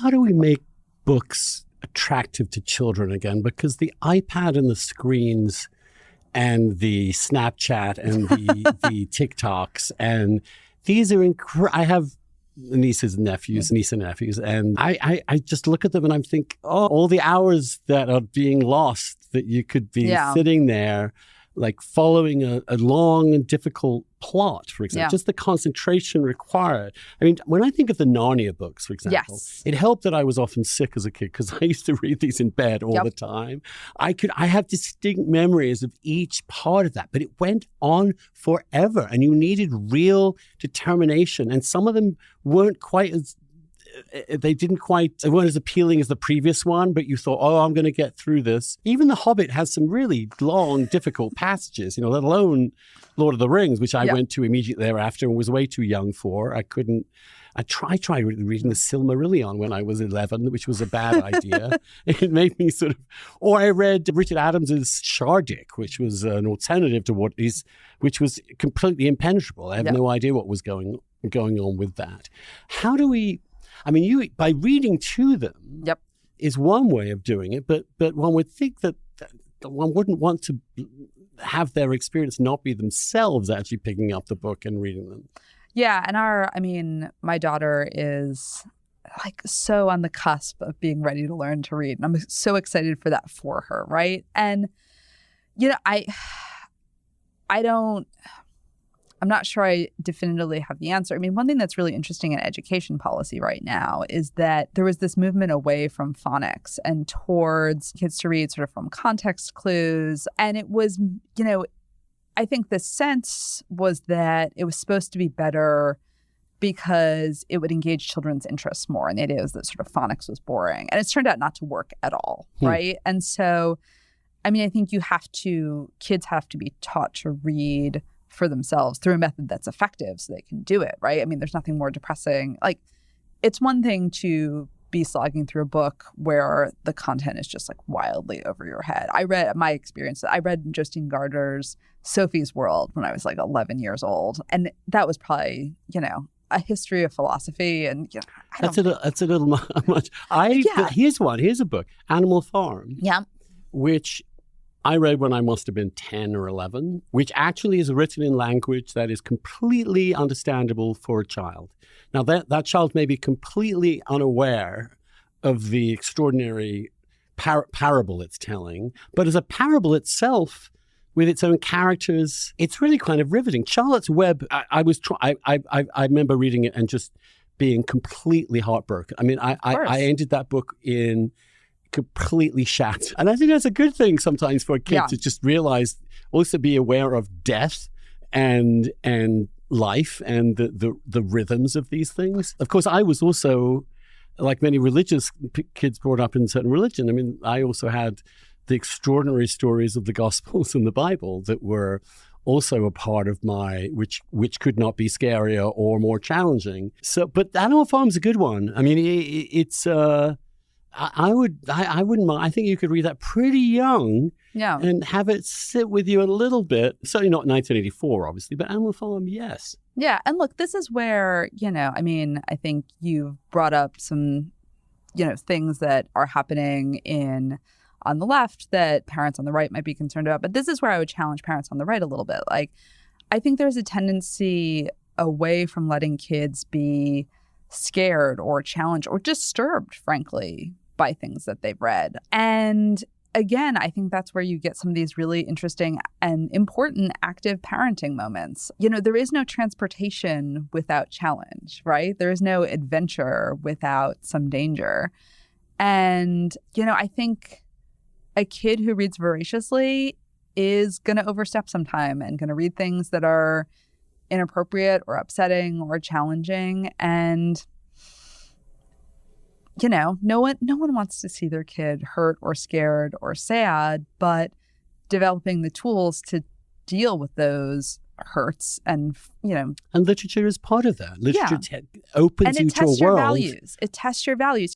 How do we make books attractive to children again? Because the iPad and the screens and the Snapchat and the TikToks, and these are I have niece and nephews, and I just look at them and I'm think, oh, all the hours that are being lost that you could be sitting there like following a long and difficult plot, for example, just the concentration required. I mean, when I think of the Narnia books, for example, it helped that I was often sick as a kid because I used to read these in bed all the time. I have distinct memories of each part of that, but it went on forever and you needed real determination. And some of them weren't quite as they weren't as appealing as the previous one, but you thought, oh, I'm going to get through this. Even The Hobbit has some really long, difficult passages, let alone Lord of the Rings, which I went to immediately thereafter and was way too young for. I tried reading the Silmarillion when I was 11, which was a bad idea. It made me or I read Richard Adams's Shardik, which was an alternative to which was completely impenetrable. I have no idea what was going on with that. How do we... I mean, by reading to them is one way of doing it, but one would think that one wouldn't want to have their experience not be themselves actually picking up the book and reading them. Yeah, and my daughter is like so on the cusp of being ready to learn to read, and I'm so excited for that for her, right? And I'm not sure I definitively have the answer. I mean, one thing that's really interesting in education policy right now is that there was this movement away from phonics and towards kids to read sort of from context clues. And it was, I think the sense was that it was supposed to be better because it would engage children's interests more. And the idea was that sort of phonics was boring. And it's turned out not to work at all, right? And so, I mean, I think kids have to be taught to read for themselves through a method that's effective so they can do it, right? I mean, there's nothing more depressing. Like, it's one thing to be slogging through a book where the content is just like wildly over your head. I read Jostein Gaarder's Sophie's World when I was like 11 years old. And that was probably, a history of philosophy. And that's a little much. Here's a book, Animal Farm. Yeah. Which I read when I must have been 10 or 11, which actually is written in language that is completely understandable for a child. Now, that child may be completely unaware of the extraordinary parable it's telling, but as a parable itself, with its own characters, it's really kind of riveting. Charlotte's Web, I remember reading it and just being completely heartbroken. I mean, I ended that book in completely shattered. And I think that's a good thing sometimes for a kid to just realize, also be aware of death and life and the rhythms of these things. Of course, I was also, like many religious kids brought up in certain religion, I mean, I also had the extraordinary stories of the Gospels and the Bible that were also a part of which could not be scarier or more challenging. So, but Animal Farm's a good one. I mean, it's I wouldn't mind. I think you could read that pretty young and have it sit with you a little bit. Certainly not 1984, obviously, but Animal Farm, yes. Yeah. And look, this is where, I think you've brought up some, things that are happening on the left that parents on the right might be concerned about. But this is where I would challenge parents on the right a little bit. Like, I think there's a tendency away from letting kids be scared or challenged or disturbed, frankly, by things that they've read. And again, I think that's where you get some of these really interesting and important active parenting moments. There is no transportation without challenge, right? There is no adventure without some danger. And, I think a kid who reads voraciously is going to overstep sometime and going to read things that are inappropriate or upsetting or challenging. And, no one wants to see their kid hurt or scared or sad, but developing the tools to deal with those hurts and literature is part of that. Literature opens you to a world. It tests your values.